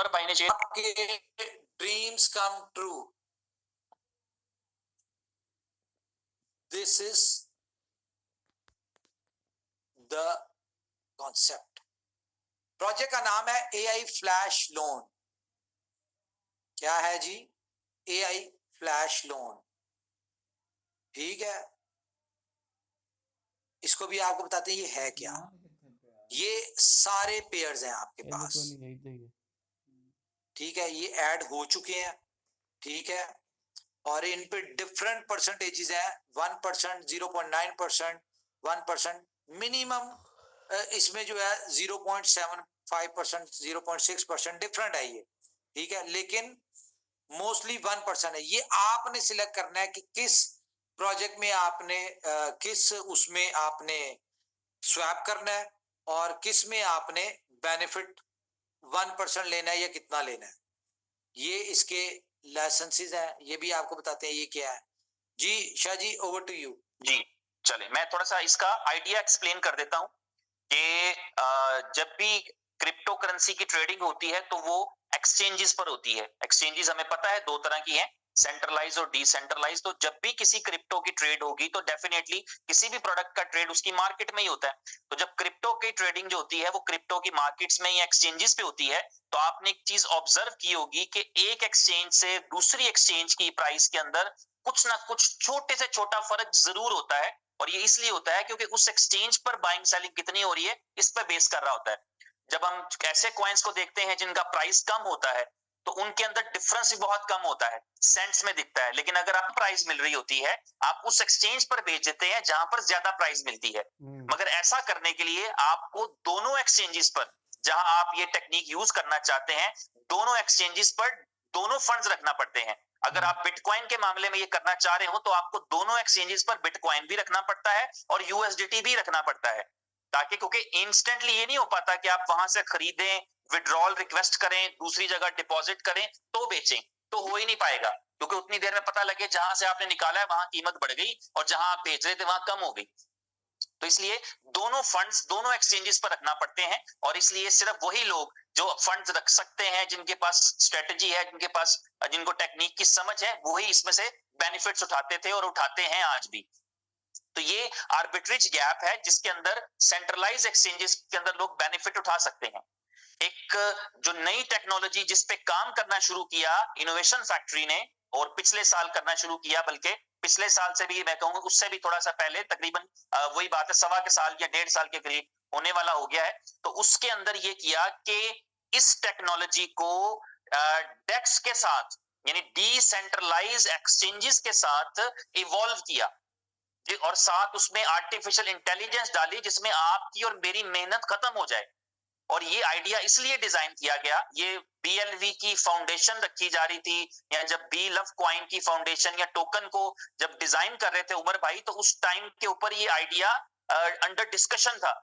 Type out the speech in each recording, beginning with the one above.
उमर भाई ने आपके dreams come true, this is the concept. Project का नाम है एआई फ्लैश लोन। क्या है जी? AI flash loan. ठीक है, इसको भी आपको बताते हैं ये है क्या। ये सारे पेयर्स हैं आपके पास, ठीक है, ये ऐड हो चुके हैं, ठीक है, और इन पे डिफरेंट परसेंटेजेस हैं, 1%, 0.9%, 1%, मिनिमम इसमें जो है 0.75%, 0.6% डिफरेंट है ये, ठीक है, लेकिन मोस्टली 1% है। ये आपने सिलेक्ट करना है कि किस प्रोजेक्ट में आपने किस उसमें आपने स्वैप करना है और किस में आपने बेनिफिट 1% लेना है या कितना लेना है। ये इसके लाइसेंसेस हैं, ये भी आपको बताते हैं ये क्या है। जी Shah ji, over to you. जी चले, मैं थोड़ा सा इसका आइडिया एक्सप्लेन कर देता हूं कि जब भी क्रिप्टो करेंसी की ट्रेडिंग होती है तो वो एक्सचेंजेस पर होती है। एक्सचेंजेस हमें पता है दो तरह की हैं, सेंट्रलाइज और डिसेंट्रलाइज। तो जब भी किसी क्रिप्टो की ट्रेड होगी तो डेफिनेटली किसी भी प्रोडक्ट का ट्रेड उसकी मार्केट में ही होता है। तो जब क्रिप्टो की ट्रेडिंग जो होती है वो क्रिप्टो की मार्केट्स में या एक्सचेंजेस पे होती है, तो आपने एक चीज ऑब्जर्व की होगी कि एक एक्सचेंज से दूसरी एक्सचेंज की प्राइस के अंदर कुछ ना कुछ छोटे से छोटा फर्क जरूर होता है। और ये इसलिए होता है क्योंकि उस एक्सचेंज पर बाइंग सेलिंग कितनी हो रही है इस पर बेस कर रहा होता है। जब हम ऐसे कॉइन्स को देखते हैं जिनका प्राइस कम होता है तो उनके अंदर डिफरेंस भी बहुत कम होता है, सेंट्स में दिखता है। लेकिन अगर आप प्राइस मिल रही होती है, आप उस एक्सचेंज पर बेच देते हैं जहां पर ज्यादा प्राइस मिलती है। मगर ऐसा करने के लिए आपको दोनों एक्सचेंजेस पर, जहां आप ये टेक्निक यूज करना चाहते हैं, दोनों एक्सचेंजेस पर दोनों फंड्स रखना पड़ते हैं। अगर आप बिटकॉइन के मामले में ये करना चाह रहे हो तो आपको दोनों एक्सचेंजेस पर बिटकॉइन भी रखना पड़ता है और यूएसडीटी भी रखना पड़ता है, ताकि क्योंकि इंस्टेंटली ये नहीं हो पाता कि आप वहां से खरीदें, विड्रॉल रिक्वेस्ट करें, दूसरी जगह डिपॉजिट करें तो बेचें, तो हो ही नहीं पाएगा। क्योंकि उतनी देर में पता लगे जहां से आपने निकाला है वहां कीमत बढ़ गई और जहां आप बेच रहे थे वहां कम हो गई। तो इसलिए दोनों फंड्स दोनों एक्सचेंजेस पर रखना पड़ते हैं। और इसलिए सिर्फ वही लोग जो फंड्स रख सकते हैं, जिनके पास स्ट्रेटजी है, जिनको टेक्निक की समझ है, वही इसमें से बेनिफिट्स उठाते थे और उठाते हैं आज भी। तो ये आर्बिट्रेज गैप है जिसके अंदर सेंट्रलाइज एक्सचेंजेस के अंदर लोग बेनिफिट उठा सकते हैं। एक जो नई टेक्नोलॉजी जिस पे काम करना शुरू किया इनोवेशन फैक्ट्री ने, और पिछले साल करना शुरू किया, बल्कि पिछले साल से भी मैं कहूंगा उससे भी थोड़ा सा पहले, तकरीबन वही बात है, सवा के साल या 1.5 साल के करीब होने वाला हो गया है। तो उसके अंदर ये किया कि इस टेक्नोलॉजी को डेक्स के साथ, यानी डिसेंट्रलाइज एक्सचेंजेस के साथ इवॉल्व किया और साथ उसमें आर्टिफिशियल इंटेलिजेंस डाली जिसमें आपकी और मेरी मेहनत खत्म हो जाए। और ये आइडिया इसलिए डिजाइन किया गया, ये बीएलवी की फाउंडेशन रखी जा रही थी, या जब बी लव कॉइन की फाउंडेशन या टोकन को जब डिजाइन कर रहे थे उमर भाई, तो उस टाइम के ऊपर ये आइडिया अंडर डिस्कशन था।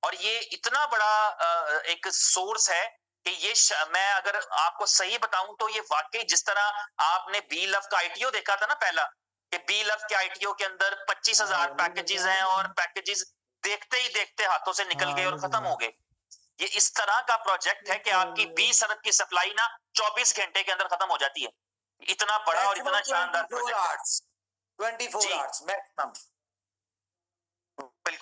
और ये इतना बड़ा एक सोर्स है कि ये मैं अगर आपको सही बताऊं तो ये वाकई, जिस तरह आपने बी लव का आईटीओ देखा था ना पहला, कि बी लव के आईटीओ के अंदर 25,000 पैकेजेस हैं और पैकेजेस देखते ही देखते हाथों से निकल गए और खत्म हो गए। ये इस तरह का प्रोजेक्ट है कि आपकी 20 अरब की सप्लाई ना 24 घंटे के अंदर खत्म हो जाती है। इतना बड़ा और इतना शानदार प्रोजेक्ट है। 24 आवर्स मैक्सिमम। बिल्कुल।